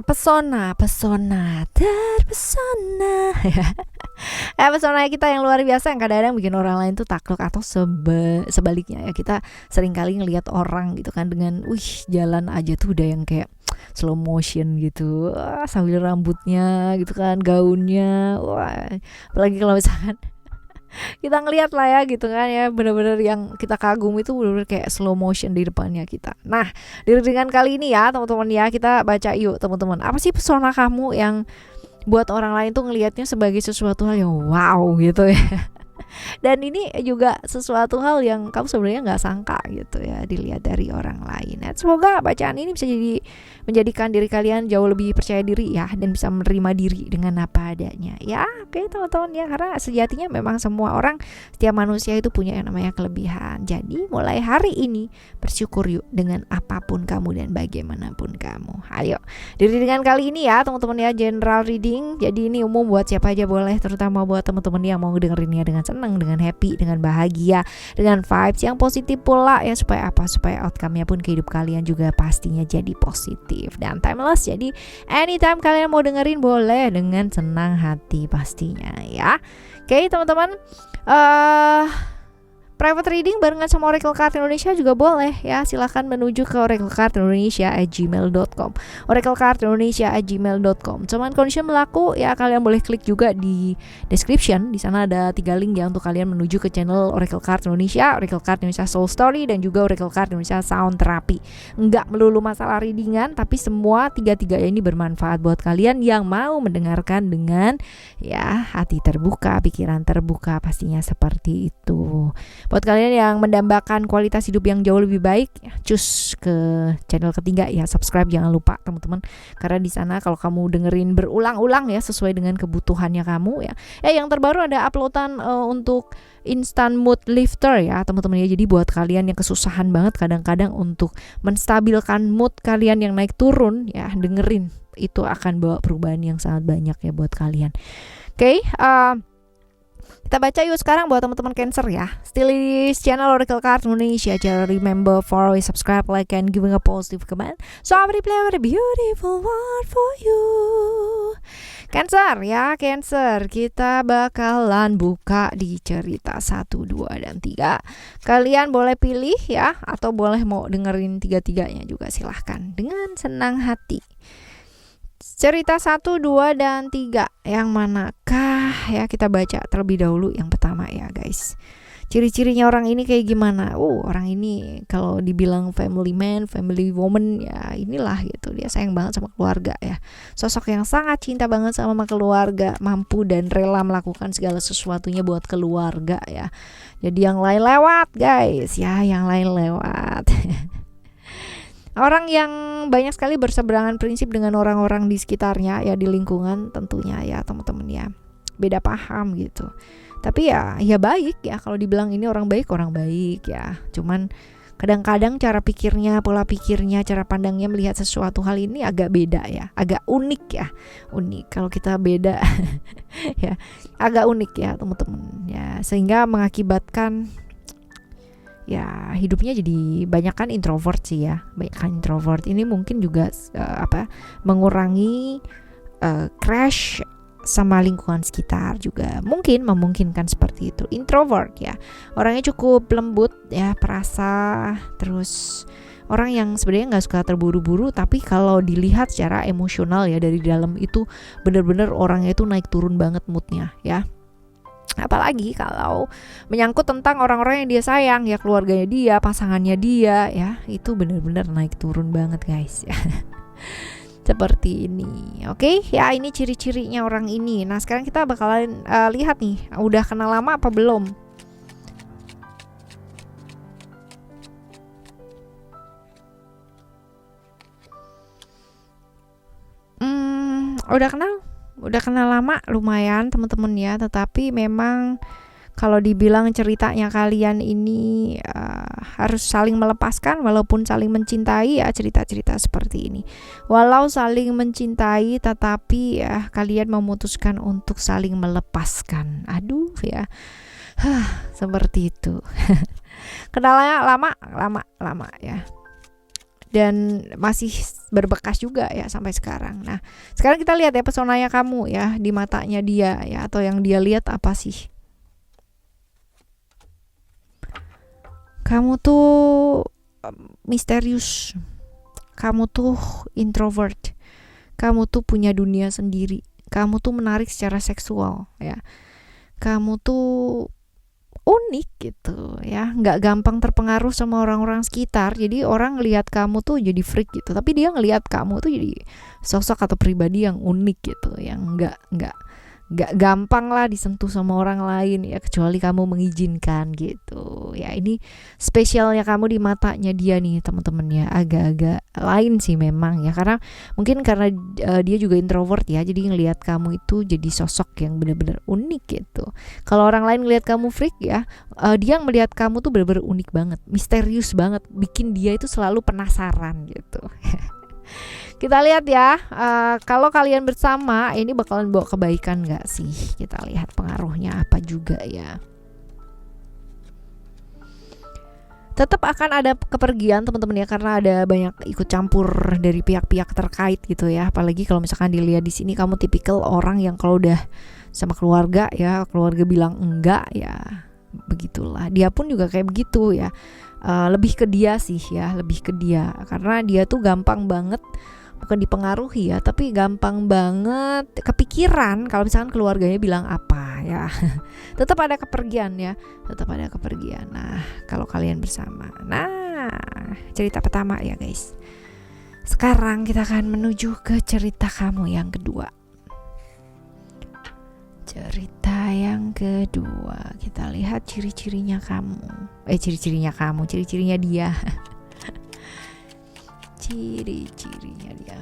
pesona, pesona, terpesona. Pesona kita yang luar biasa yang kadang-kadang bikin orang lain tuh takluk atau sebaliknya ya, kita sering kali ngelihat orang gitu kan dengan jalan aja tuh udah yang kayak slow motion gitu, sambil rambutnya gitu kan, gaunnya, apalagi kalau misalkan kita ngelihat lah ya gitu kan ya, bener-bener yang kita kagum itu bener-bener kayak slow motion di depannya kita. Nah, dengan kali ini ya teman-teman ya, kita baca yuk teman-teman, apa sih pesona kamu yang buat orang lain tuh ngelihatnya sebagai sesuatu hal yang wow gitu ya. Dan ini juga sesuatu hal yang kamu sebenarnya nggak sangka gitu ya dilihat dari orang lain. Nah, semoga bacaan ini bisa menjadikan diri kalian jauh lebih percaya diri ya, dan bisa menerima diri dengan apa adanya ya. Oke teman-teman ya, karena sejatinya memang semua orang, setiap manusia itu punya yang namanya kelebihan. Jadi mulai hari ini bersyukur yuk dengan apapun kamu dan bagaimanapun kamu. Ayo diri dengan kali ini ya teman-teman ya, general reading. Jadi ini umum buat siapa aja boleh, terutama buat teman-teman yang mau dengerinnya dengan senang, dengan happy, dengan bahagia, dengan vibes yang positif pula ya, supaya apa, supaya outcome-nya pun ke hidup kalian juga pastinya jadi positif dan timeless. Jadi anytime kalian mau dengerin boleh dengan senang hati pastinya ya. Oke teman-teman, private reading barengan sama Oracle Card Indonesia juga boleh ya. Silahkan menuju ke oraclecardindonesia@gmail.com, oraclecardindonesia@gmail.com. Cuman condition berlaku ya, kalian boleh klik juga di description. Di sana ada 3 link ya untuk kalian menuju ke channel Oracle Card Indonesia, Oracle Card Indonesia Soul Story, dan juga Oracle Card Indonesia Sound Therapy. Enggak melulu masalah readingan, tapi semua tiga-tiga ini bermanfaat buat kalian yang mau mendengarkan dengan ya hati terbuka, pikiran terbuka, pastinya seperti itu. Buat kalian yang mendambakan kualitas hidup yang jauh lebih baik, cus ke channel ketiga ya, subscribe jangan lupa teman-teman. Karena di sana kalau kamu dengerin berulang-ulang ya, sesuai dengan kebutuhannya kamu ya. Yang terbaru ada uploadan untuk instant mood lifter ya teman-teman ya. Jadi buat kalian yang kesusahan banget kadang-kadang untuk menstabilkan mood kalian yang naik turun ya, dengerin, itu akan bawa perubahan yang sangat banyak ya buat kalian. Oke, kita baca yuk sekarang buat teman-teman Cancer ya. Still di channel Oracle Card Indonesia. Just remember for always subscribe, like, and giving a positive comment. So I will play a beautiful word for you. Cancer ya, Cancer. Kita bakalan buka di cerita 1, 2, dan 3. Kalian boleh pilih ya, atau boleh mau dengerin 3-3-nya juga, silahkan dengan senang hati. Cerita 1, 2, dan 3 yang manakah ya, kita baca terlebih dahulu yang pertama ya guys. Ciri-cirinya orang ini kayak gimana? Orang ini kalau dibilang family man, family woman ya inilah gitu, dia sayang banget sama keluarga ya. Sosok yang sangat cinta banget sama keluarga, mampu dan rela melakukan segala sesuatunya buat keluarga ya. Jadi yang lain lewat guys ya, yang lain lewat. Orang yang banyak sekali berseberangan prinsip dengan orang-orang di sekitarnya ya, di lingkungan tentunya ya teman-teman ya. Beda paham gitu. Tapi ya baik ya, kalau dibilang ini orang baik ya. Cuman kadang-kadang cara pikirnya, pola pikirnya, cara pandangnya melihat sesuatu hal ini agak beda ya, agak unik ya. Unik kalau kita beda ya, agak unik ya teman-teman ya, sehingga mengakibatkan ya hidupnya jadi banyakan introvert sih ya, banyakan introvert. Ini mungkin juga mengurangi crash sama lingkungan sekitar juga, mungkin memungkinkan seperti itu. Introvert ya, orangnya cukup lembut ya, perasa, terus orang yang sebenarnya nggak suka terburu-buru, tapi kalau dilihat secara emosional ya dari dalam itu benar-benar orangnya itu naik turun banget moodnya ya. Apalagi kalau menyangkut tentang orang-orang yang dia sayang ya, keluarganya dia, pasangannya dia ya, itu benar-benar naik turun banget guys ya. Seperti ini. Oke, ya ini ciri-cirinya orang ini. Nah sekarang kita bakalan lihat nih, udah kenal lama apa belum? Udah kenal lama lumayan teman-teman ya, tetapi memang kalau dibilang ceritanya kalian ini harus saling melepaskan walaupun saling mencintai ya, cerita-cerita seperti ini. Walau saling mencintai tetapi ya kalian memutuskan untuk saling melepaskan. Aduh ya. Seperti itu. Kenalnya lama ya. dan masih berbekas juga ya sampai sekarang. Nah, sekarang kita lihat ya pesonanya kamu ya di matanya dia ya, atau yang dia lihat apa sih? Kamu tuh misterius. Kamu tuh introvert. Kamu tuh punya dunia sendiri. Kamu tuh menarik secara seksual ya. Kamu tuh unik gitu ya, nggak gampang terpengaruh sama orang-orang sekitar. Jadi orang ngelihat kamu tuh jadi freak gitu, tapi dia ngelihat kamu tuh jadi sosok atau pribadi yang unik gitu, yang nggak gampang lah disentuh sama orang lain ya, kecuali kamu mengizinkan gitu ya. Ini spesialnya kamu di matanya dia nih teman-teman ya, agak-agak lain sih memang ya, karena mungkin karena dia juga introvert ya, jadi ngelihat kamu itu jadi sosok yang benar-benar unik gitu. Kalau orang lain ngelihat kamu freak ya, dia melihat kamu tuh benar-benar unik banget, misterius banget, bikin dia itu selalu penasaran gitu. Kita lihat ya, kalau kalian bersama ini bakalan bawa kebaikan gak sih? Kita lihat pengaruhnya apa juga ya. Tetap akan ada kepergian teman-teman ya, karena ada banyak ikut campur dari pihak-pihak terkait gitu ya. Apalagi kalau misalkan dilihat di sini kamu tipikal orang yang kalau udah sama keluarga ya, keluarga bilang enggak ya, begitulah. Dia pun juga kayak begitu ya. Lebih ke dia sih ya, lebih ke dia, karena dia tuh gampang banget, bukan dipengaruhi ya, tapi gampang banget kepikiran kalau misalkan keluarganya bilang apa ya. Tetap ada kepergian ya, tetap ada kepergian. Nah, kalau kalian bersama. Nah, cerita pertama ya guys. Sekarang kita akan menuju ke cerita kamu yang kedua. Cerita yang kedua, kita lihat ciri-cirinya kamu. Ciri-cirinya dia. Ciri-cirinya dia.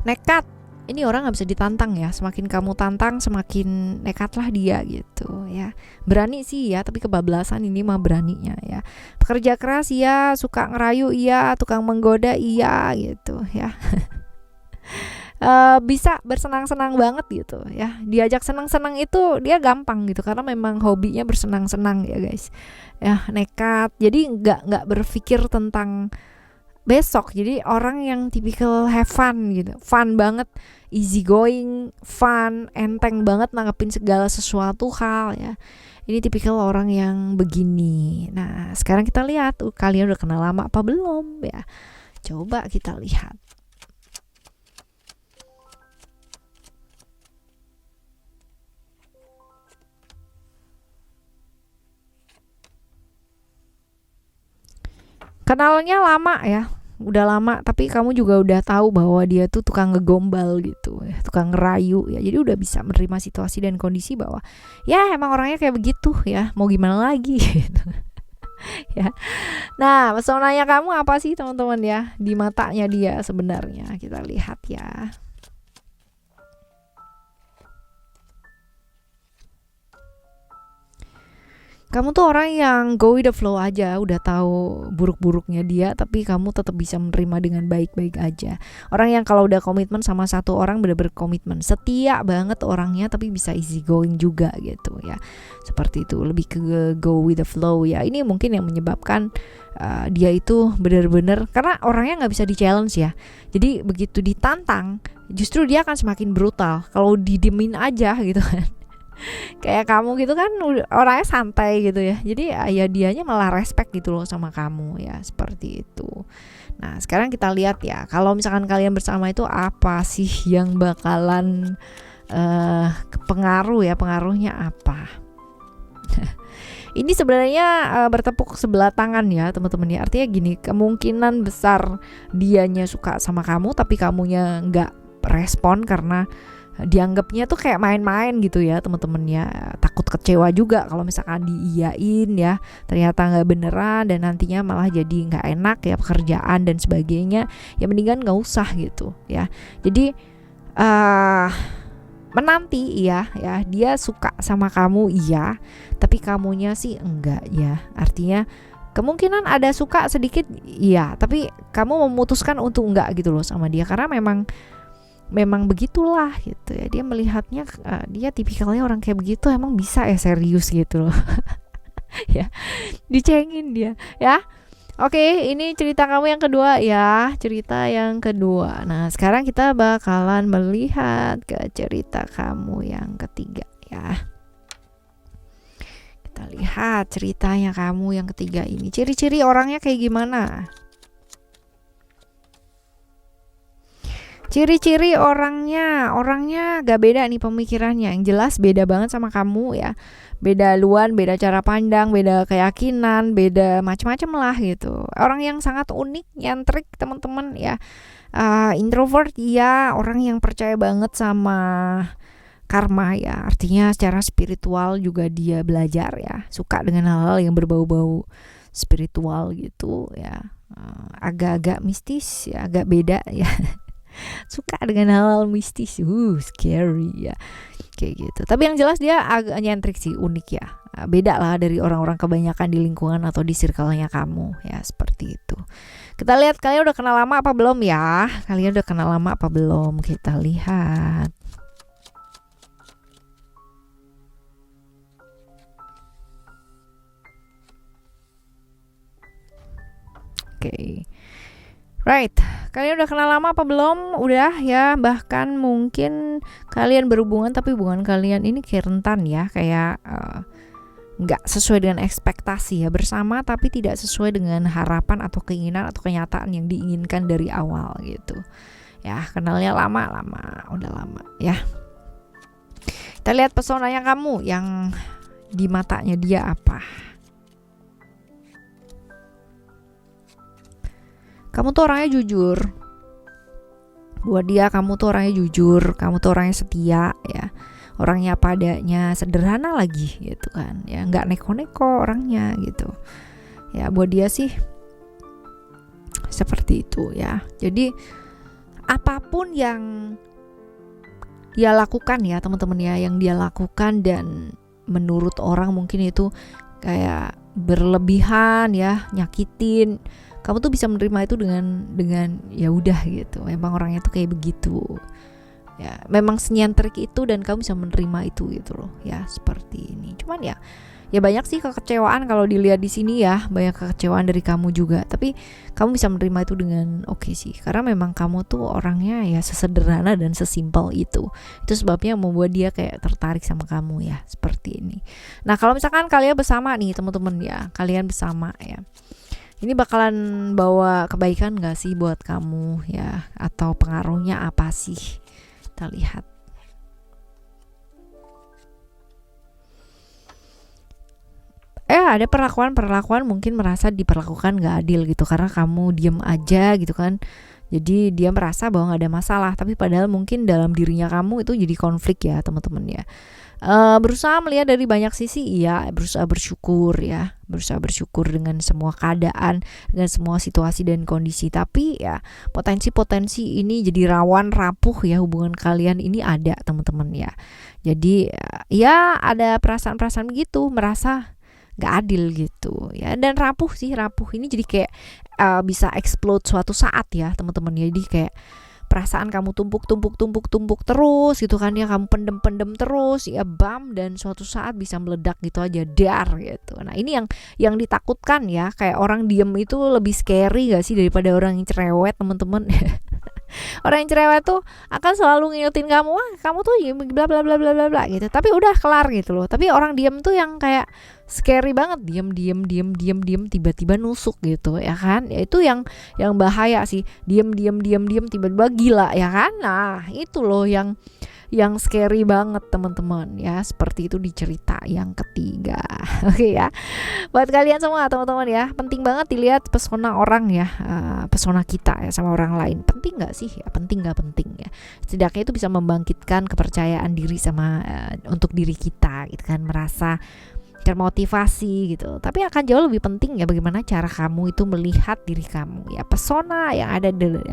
Nekat. Ini orang gak bisa ditantang ya. Semakin kamu tantang, semakin nekatlah dia gitu ya. Berani sih ya, tapi kebablasan ini mah beraninya ya. Pekerja keras iya, suka ngerayu iya, tukang menggoda iya gitu ya. Bisa bersenang-senang banget gitu ya. Diajak senang-senang itu dia gampang gitu, karena memang hobinya bersenang-senang ya guys ya. Nekat, jadi nggak berpikir tentang besok. Jadi orang yang tipikal have fun gitu, fun banget, easy going, fun, enteng banget nanggepin segala sesuatu hal ya. Ini tipikal orang yang begini. Nah, sekarang kita lihat kalian udah kenal lama apa belum ya. Coba kita lihat. Kenalnya lama ya, udah lama, tapi kamu juga udah tahu bahwa dia tuh tukang ngegombal gitu ya, tukang ngerayu ya. Jadi udah bisa menerima situasi dan kondisi bahwa ya emang orangnya kayak begitu ya, mau gimana lagi gitu. Ya. Nah, pesonanya kamu apa sih teman-teman ya di matanya dia sebenarnya? Kita lihat ya. Kamu tuh orang yang go with the flow aja, udah tahu buruk-buruknya dia, tapi kamu tetap bisa menerima dengan baik-baik aja. Orang yang kalau udah komitmen sama satu orang bener-bener komitmen, setia banget orangnya, tapi bisa easy going juga gitu ya. Seperti itu, lebih ke go with the flow ya. Ini mungkin yang menyebabkan dia itu bener-bener, karena orangnya nggak bisa di challenge ya. Jadi begitu ditantang, justru dia akan semakin brutal. Kalau didemin aja gitu kan. Kayak kamu gitu kan orangnya santai gitu ya, jadi ya dianya malah respect gitu loh sama kamu ya, seperti itu. Nah, sekarang kita lihat ya, kalau misalkan kalian bersama itu apa sih yang bakalan pengaruh ya, pengaruhnya apa? Ini sebenarnya bertepuk sebelah tangan ya teman-teman ya. Artinya gini, kemungkinan besar dianya suka sama kamu, tapi kamunya nggak respon karena dianggapnya tuh kayak main-main gitu ya teman-teman ya. Takut kecewa juga kalau misalkan diiyain ya, ternyata nggak beneran dan nantinya malah jadi nggak enak ya, pekerjaan dan sebagainya. Ya mendingan nggak usah gitu ya. Jadi menanti ya dia suka sama kamu iya, tapi kamunya sih enggak ya. Artinya kemungkinan ada suka sedikit iya, tapi kamu memutuskan untuk enggak gitu loh sama dia, karena memang begitulah gitu ya. Dia melihatnya dia tipikalnya orang kayak begitu, emang bisa ya serius gitu loh. ya, dicengin dia ya. Oke, ini cerita kamu yang kedua ya, cerita yang kedua. Nah, sekarang kita bakalan melihat ke cerita kamu yang ketiga ya. Kita lihat ceritanya kamu yang ketiga ini. Ciri-ciri orangnya kayak gimana? Ciri-ciri orangnya gak beda nih pemikirannya. Yang jelas beda banget sama kamu ya. Beda luan, beda cara pandang, beda keyakinan, beda macam-macam lah gitu. Orang yang sangat unik, nyentrik teman-teman ya. Introvert ya, orang yang percaya banget sama karma ya. Artinya secara spiritual juga dia belajar ya. Suka dengan hal-hal yang berbau-bau spiritual gitu ya. Agak-agak mistis ya, agak beda ya. Suka dengan hal-hal mistis, scary ya, kayak gitu. Tapi yang jelas dia agak nyentrik sih, unik ya. Beda lah dari orang-orang kebanyakan di lingkungan atau di circle-nya kamu ya, seperti itu. Kita lihat kalian udah kenal lama apa belum ya? Kalian udah kenal lama apa belum? Kita lihat. Oke. Right, kalian udah kenal lama apa belum? Udah ya, bahkan mungkin kalian berhubungan tapi hubungan kalian ini kayak rentan ya, kayak nggak sesuai dengan ekspektasi ya, bersama tapi tidak sesuai dengan harapan atau keinginan atau kenyataan yang diinginkan dari awal gitu. Ya, kenalnya lama, udah lama ya. Kita lihat pesonanya kamu yang di matanya dia apa. Kamu tuh orangnya jujur. Buat dia kamu tuh orangnya jujur, kamu tuh orangnya setia ya. Orangnya apa adanya, sederhana lagi gitu kan. Ya enggak neko-neko orangnya gitu. Ya buat dia sih seperti itu ya. Jadi apapun yang dia lakukan ya teman-teman ya, yang dia lakukan dan menurut orang mungkin itu kayak berlebihan ya, nyakitin, kamu tuh bisa menerima itu dengan ya udah gitu. Memang orangnya tuh kayak begitu. Ya, memang senyentrik itu dan kamu bisa menerima itu gitu loh. Ya, seperti ini. Cuman ya banyak sih kekecewaan kalau dilihat di sini ya, banyak kekecewaan dari kamu juga. Tapi kamu bisa menerima itu dengan oke sih. Karena memang kamu tuh orangnya ya sesederhana dan sesimpel itu. Itu sebabnya membuat dia kayak tertarik sama kamu ya, seperti ini. Nah, kalau misalkan kalian bersama nih teman-teman ya, kalian bersama ya, ini bakalan bawa kebaikan gak sih buat kamu ya? Atau pengaruhnya apa sih? Kita lihat. Ada perlakuan mungkin merasa diperlakukan gak adil gitu. Karena kamu diem aja gitu kan. Jadi dia merasa bahwa gak ada masalah. Tapi padahal mungkin dalam dirinya kamu itu jadi konflik ya teman-teman ya. Berusaha melihat dari banyak sisi, iya, berusaha bersyukur ya, berusaha bersyukur dengan semua keadaan, dengan semua situasi dan kondisi. Tapi ya potensi-potensi ini jadi rawan rapuh ya, hubungan kalian ini ada teman-teman ya. Jadi ya ada perasaan-perasaan begitu, merasa gak adil gitu ya, dan rapuh ini jadi kayak bisa explode suatu saat ya teman-teman. Jadi kayak perasaan kamu tumpuk terus gitu kan ya, kamu pendem terus ya, bam, dan suatu saat bisa meledak gitu aja, dar gitu. Nah ini yang ditakutkan ya, kayak orang diem itu lebih scary gak sih daripada orang yang cerewet teman-teman. Orang yang cerewet tuh akan selalu ngingetin kamu, wah kamu tuh bla bla bla bla bla gitu, tapi udah kelar gitu loh. Tapi orang diem tuh yang kayak scary banget, diem tiba-tiba nusuk gitu ya kan. Ya itu yang bahaya sih, diem tiba-tiba gila ya kan. Nah itu loh yang scary banget teman-teman ya. Seperti itu di cerita yang ketiga. Oke ya, buat kalian semua teman-teman ya, penting banget dilihat pesona orang ya, pesona kita ya sama orang lain. Penting gak sih ya? Penting gak penting ya, setidaknya itu bisa membangkitkan kepercayaan diri sama untuk diri kita gitu kan, merasa termotivasi gitu. Tapi akan jauh lebih penting ya bagaimana cara kamu itu melihat diri kamu ya, pesona yang ada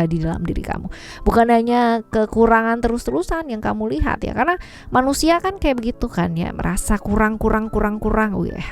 di dalam diri kamu, bukan hanya kekurangan terus-terusan yang kamu lihat ya. Karena manusia kan kayak begitu kan ya, merasa kurang.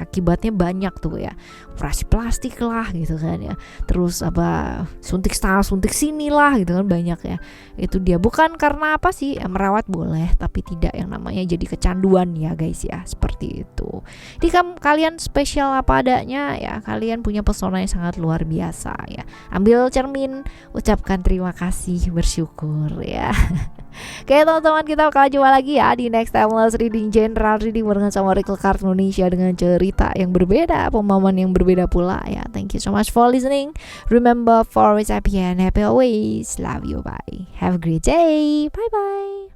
Akibatnya banyak tuh ya, operasi plastik lah gitu kan ya, terus apa suntik sana suntik sini lah gitu kan, banyak ya. Itu dia, bukan karena apa sih, merawat boleh tapi tidak yang namanya jadi kecanduan ya guys ya, seperti itu. Jadi kalian spesial apa adanya ya, kalian punya pesona yang sangat luar biasa ya. Ambil cermin, ucapkan terima kasih, bersyukur ya. Oke teman-teman, kita bakal jumpa lagi ya di next timeless reading, general reading barengan sama Oracle Card Indonesia dengan cerita yang berbeda, pemahaman yang berbeda pula ya. Thank you so much for listening. Remember, for always happy and happy always. Love you, bye. Have a great day. Bye bye.